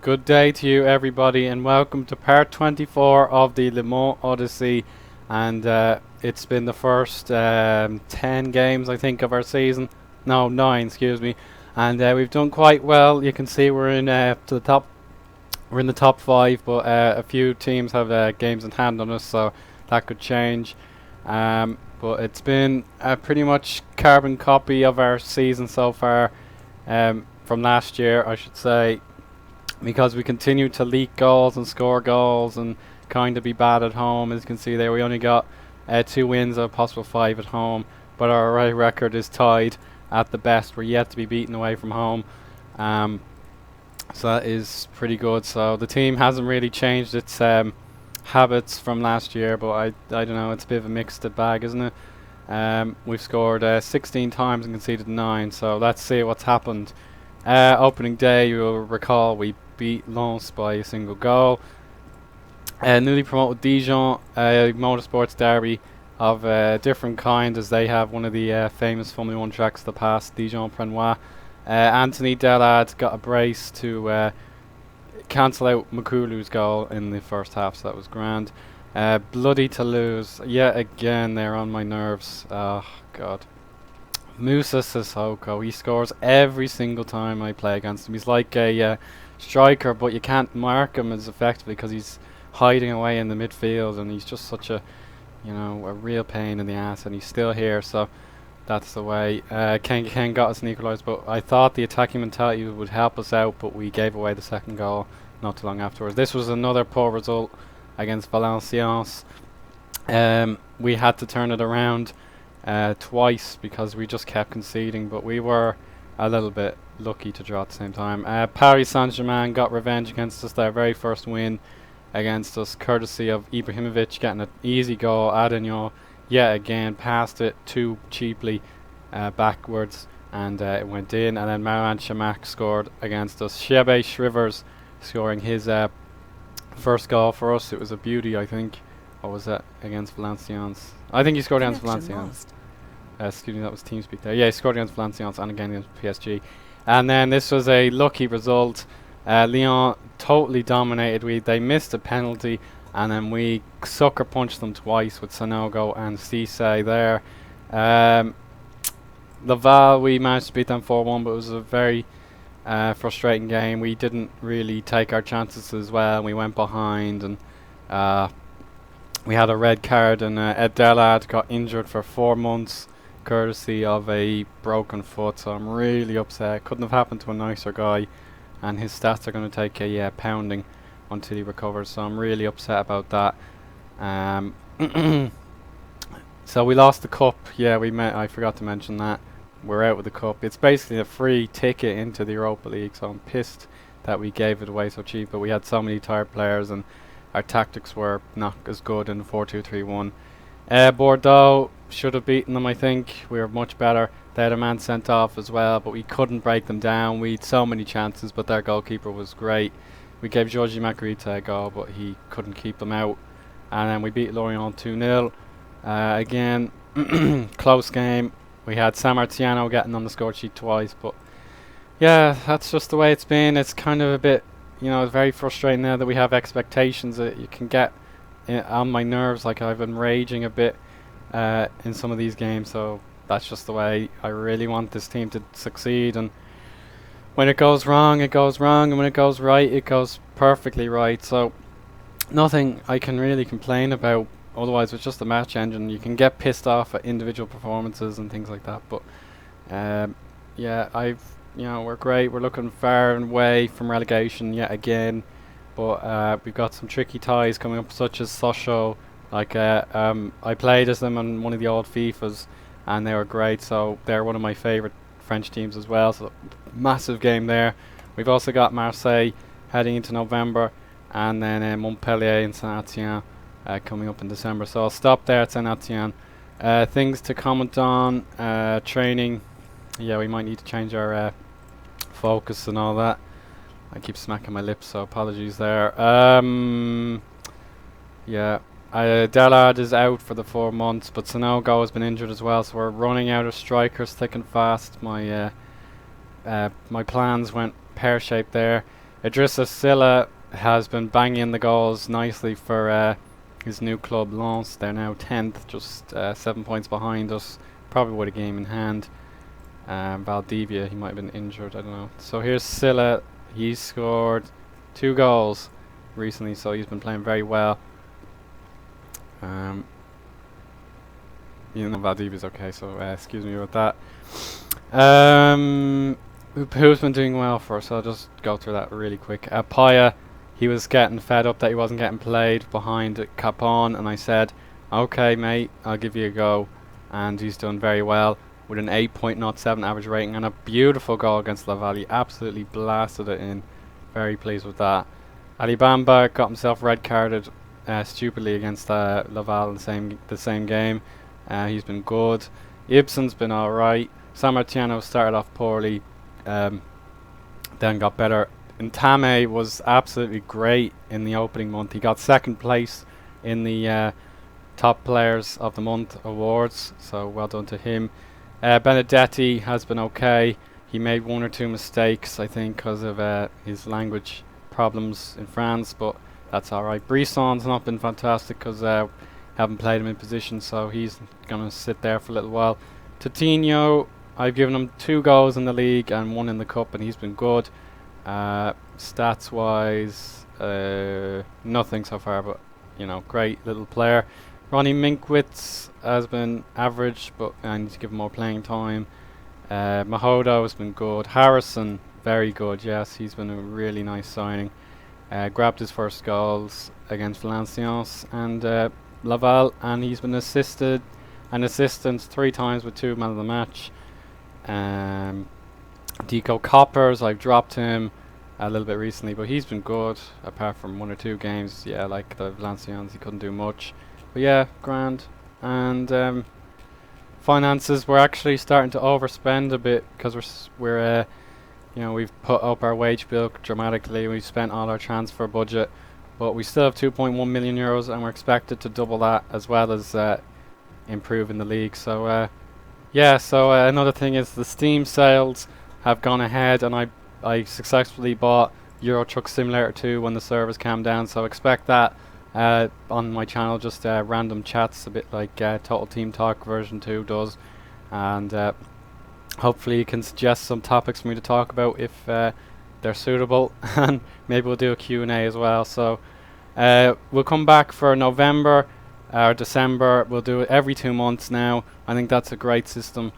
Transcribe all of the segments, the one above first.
Good day to you, everybody, and welcome to part 24 of the Le Mans Odyssey. And it's been the first 10 games, I think, of our season. No, 9, excuse me. And we've done quite well. You can see we're in to the top. We're in the top 5, but a few teams have games in hand on us, so that could change. But it's been a pretty much carbon copy of our season so far, from last year, I should say, because we continue to leak goals and score goals and kind of be bad at home. As you can see there, we only got 2 wins out of possible 5 at home, but our away record is tied at the best. We're yet to be beaten away from home, so that is pretty good. So the team hasn't really changed its habits from last year, but I don't know, it's a bit of a mixed bag, isn't it? We've scored 16 times and conceded 9, so let's see what's happened. Opening day, you will recall we beat Lens by a single goal. Newly promoted Dijon, motorsports derby of a different kind, as they have one of the famous Formula 1 tracks of the past, Dijon-Prenois. Anthony Delade got a brace to cancel out Makulu's goal in the first half, so that was grand. Bloody Toulouse, yet again, they're on my nerves. Oh, God. Moussa Sissoko, he scores every single time I play against him. He's like a striker, but you can't mark him as effectively because he's hiding away in the midfield, and he's just such a, a real pain in the ass, and he's still here, so that's the way. Ken got us an equaliser, but I thought the attacking mentality would help us out, but we gave away the second goal not too long afterwards. This was another poor result against Valenciennes. We had to turn it around twice because we just kept conceding, but we were a little bit lucky to draw at the same time. Paris Saint-Germain got revenge against us, their very first win against us, courtesy of Ibrahimovic getting an easy goal. Adignon yet again passed it too cheaply backwards, and it went in, and then Marouane Chamakh scored against us. Shebe Shrivers scoring his first goal for us. It was a beauty, I think. What was that against Valenciennes? I think he scored against Valenciennes. Excuse me, that was TeamSpeak there. Yeah, he scored against Valenciennes and again against PSG. And then this was a lucky result. Lyon totally dominated. They missed a penalty, and then we sucker punched them twice with Sanogo and Cisse there. Laval, we managed to beat them 4-1, but it was a very frustrating game. We didn't really take our chances as well. We went behind, and we had a red card, and Ed Delade got injured for 4 months, courtesy of a broken foot. So I'm really upset. Couldn't have happened to a nicer guy, and his stats are going to take a pounding until he recovers. So I'm really upset about that. So we lost the cup. Yeah, I forgot to mention that. We're out with the cup. It's basically a free ticket into the Europa League. So I'm pissed that we gave it away so cheap. But we had so many tired players, and our tactics were not as good in the 4-2-3-1. Bordeaux should have beaten them, I think. We were much better. They had a man sent off as well, but we couldn't break them down. We had so many chances, but their goalkeeper was great. We gave Georgie Marguerite a goal, but he couldn't keep them out. And then we beat Lorient 2-0. Again, close game. We had Sammartiano getting on the score sheet twice, but yeah, that's just the way it's been. It's kind of a bit, it's very frustrating now that we have expectations that you can get on my nerves. Like, I've been raging a bit in some of these games, so that's just the way. I really want this team to succeed, and when it goes wrong, it goes wrong, and when it goes right, it goes perfectly right. So nothing I can really complain about. Otherwise, it's just a match engine. You can get pissed off at individual performances and things like that, but yeah, we're great. We're looking far and away from relegation yet again, but we've got some tricky ties coming up, such as Sochaux. Like, I played as them on one of the old FIFAs, and they were great. So they're one of my favourite French teams as well. So massive game there. We've also got Marseille heading into November, and then Montpellier and Saint-Etienne coming up in December. So I'll stop there at Saint-Etienne. Things to comment on: training. Yeah, we might need to change our focus and all that. I keep smacking my lips, so apologies there. Yeah, Delade is out for the 4 months, but Sanogo has been injured as well, so we're running out of strikers thick and fast. My plans went pear-shaped there. Idrissa Silla has been banging the goals nicely for his new club Lens. They're now 10th, just 7 points behind us, probably with a game in hand. Valdivia, he might have been injured, I don't know. So here's Silla. He's scored 2 goals recently, so he's been playing very well. Valdivia's okay, so excuse me about that. Who's been doing well for us? I'll just go through that really quick. Paya, he was getting fed up that he wasn't getting played behind Capon, and I said, okay mate, I'll give you a go. And he's done very well with an 8.07 average rating and a beautiful goal against Laval. Absolutely blasted it in. Very pleased with that. Alibamba got himself red carded stupidly against Laval in the same game. He's been good. Ibsen's been alright. Sammartino started off poorly, then got better. Ntame was absolutely great in the opening month. He got 2nd place in the Top Players of the Month awards, so well done to him. Benedetti has been okay. He made 1 or 2 mistakes, I think, because of his language problems in France, but that's alright. Brisson's not been fantastic because haven't played him in position, so he's going to sit there for a little while. Totino, I've given him 2 goals in the league and 1 in the cup, and he's been good. Stats wise, nothing so far, but great little player. Ronnie Minkwitz has been average, but I need to give him more playing time. Mahodo has been good. Harrison, very good, yes, he's been a really nice signing. Grabbed his first goals against Valenciennes and Laval, and he's been assistant 3 times with 2 man of the match. Deco Coppers, I've dropped him a little bit recently, but he's been good apart from 1 or 2 games. Yeah, like the Valenciennes, he couldn't do much, but yeah, grand. And finances, we're actually starting to overspend a bit because we're we've put up our wage bill dramatically. We've spent all our transfer budget, but we still have 2.1 million euros, and we're expected to double that as well as improve in the league. So another thing is the Steam sales have gone ahead, and I successfully bought Euro Truck Simulator 2 when the servers calmed down, so expect that on my channel, just random chats, a bit like Total Team Talk version 2 does, and hopefully you can suggest some topics for me to talk about if they're suitable, and maybe we'll do a Q&A as well. So we'll come back for November or December. We'll do it every 2 months now. I think that's a great system.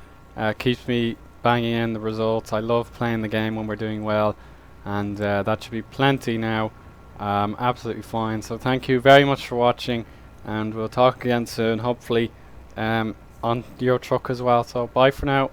Keeps me banging in the results. I love playing the game when we're doing well, and that should be plenty now. Absolutely fine. So thank you very much for watching, and we'll talk again soon, hopefully on your truck as well. So bye for now.